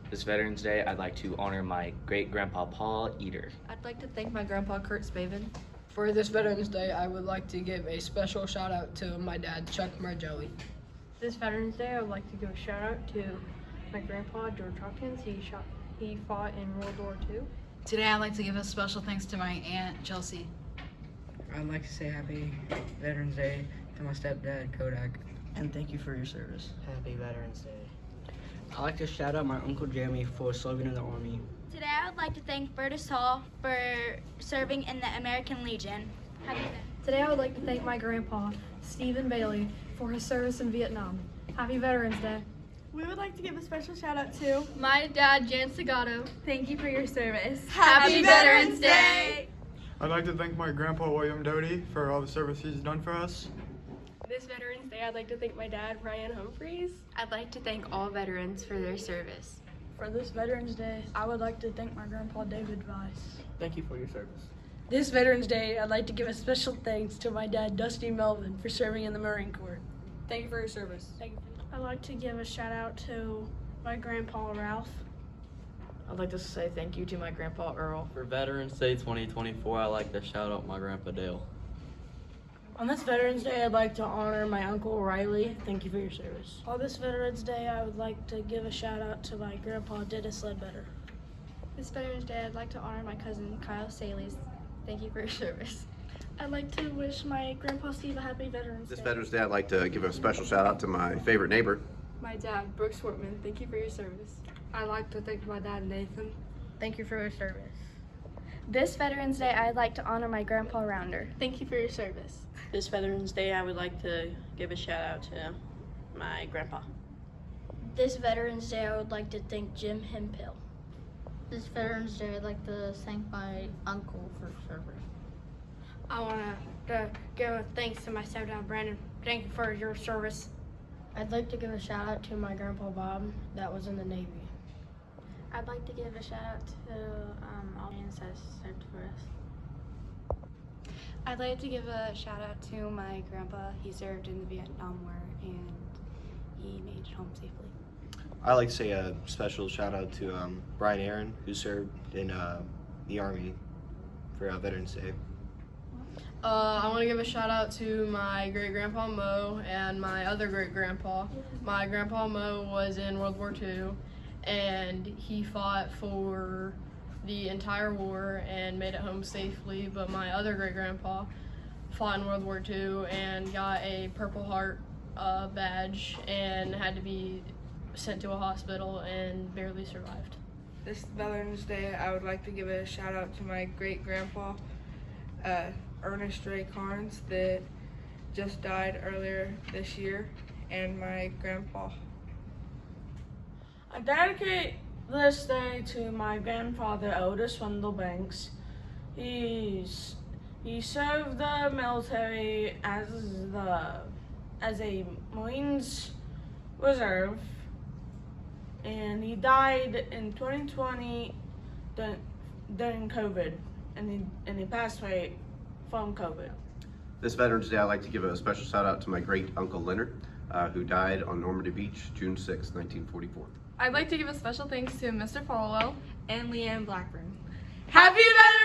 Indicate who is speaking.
Speaker 1: This Veterans Day, I'd like to honor my great-grandpa Paul Eater.
Speaker 2: I'd like to thank my grandpa Kurt Spavin.
Speaker 3: For this Veterans Day, I would like to give a special shout out to my dad, Chuck Marjolie.
Speaker 4: This Veterans Day, I would like to give a shout out to my grandpa George Hopkins. He fought in World War II.
Speaker 5: Today I'd like to give a special thanks to my Aunt Chelsea.
Speaker 6: I'd like to say happy Veterans Day to my stepdad, Kodak.
Speaker 7: And thank you for your service.
Speaker 6: Happy Veterans Day.
Speaker 7: I'd like to shout out my Uncle Jeremy for serving in the Army.
Speaker 8: Today I would like to thank Bertus Hall for serving in the American Legion. Happy Veterans.
Speaker 4: Today I would like to thank my grandpa Stephen Bailey for his service in Vietnam. Happy Veterans Day.
Speaker 9: We would like to give a special shout out to
Speaker 2: My dad, Jan Segato.
Speaker 9: thank you for your service.
Speaker 2: Happy Veterans Day.
Speaker 10: I'd like to thank my grandpa William Doty for all the service he's done for us.
Speaker 4: This Veterans Day, I'd like to thank my dad, Ryan Humphreys.
Speaker 2: I'd like to thank all veterans for their service.
Speaker 9: For this Veterans Day, I would like to thank my grandpa David Weiss.
Speaker 7: Thank you for your service.
Speaker 3: This Veterans Day, I'd like to give a special thanks to my dad, Dusty Melvin, for serving in the Marine Corps.
Speaker 2: Thank you for your service.
Speaker 4: Thank you.
Speaker 9: I'd like to give a shout out to my grandpa Ralph.
Speaker 2: I'd like to say thank you to my grandpa Earl.
Speaker 11: For Veterans Day 2024, I'd like to shout out my grandpa Dale.
Speaker 3: On this Veterans Day, I'd like to honor my Uncle Riley. Thank you for your service.
Speaker 9: On this Veterans Day, I would like to give a shout out to my grandpa Dennis Ledbetter.
Speaker 8: This Veterans Day, I'd like to honor my cousin Kyle Salies. Thank you for your service.
Speaker 9: I'd like to wish my grandpa Steve a happy Veterans
Speaker 12: This
Speaker 9: Day.
Speaker 12: Veterans Day, I'd like to give a special shout out to my favorite neighbor.
Speaker 4: My dad, Brooks Wortman. Thank you for your service. I'd like to thank my dad, Nathan.
Speaker 2: Thank you for your service.
Speaker 8: This Veterans Day, I'd like to honor my grandpa Rounder.
Speaker 9: Thank you for your service.
Speaker 3: This Veterans Day, I would like to give a shout out to my grandpa.
Speaker 8: This Veterans Day, I would like to thank Jim Hempill.
Speaker 2: This Veterans Day, I'd like to thank my uncle for service.
Speaker 4: I want to give a thanks to my stepdad, Brandon. Thank you for your service.
Speaker 3: I'd like to give a shout out to my grandpa Bob, that was in the Navy.
Speaker 8: I'd like to give a shout out to all the ancestors that served for us. I'd like to give a shout out to my grandpa. He served in the Vietnam War and he made it home safely.
Speaker 12: I'd like to say a special shout out to Brian Aaron, who served in the Army for Veterans Day.
Speaker 4: I want to give a shout out to my great grandpa Mo and my other great grandpa. My grandpa Mo was in World War II and he fought for the entire war and made it home safely, but my other great grandpa fought in World War II and got a Purple Heart badge and had to be sent to a hospital and barely survived.
Speaker 6: This Veterans Day, I would like to give a shout out to my great grandpa, Ernest Ray Carnes, that just died earlier this year, and my grandpa.
Speaker 3: I dedicate this day to my grandfather, Otis Wendell Banks. He served the military as a Marines Reserve, and he died in 2020 during COVID, and he passed away from COVID.
Speaker 12: This Veterans Day, I'd like to give a special shout out to my great uncle Leonard, who died on Normandy Beach, June 6, 1944.
Speaker 2: I'd like to give a special thanks to Mr. Falwell and Leanne Blackburn.
Speaker 9: Happy Veterans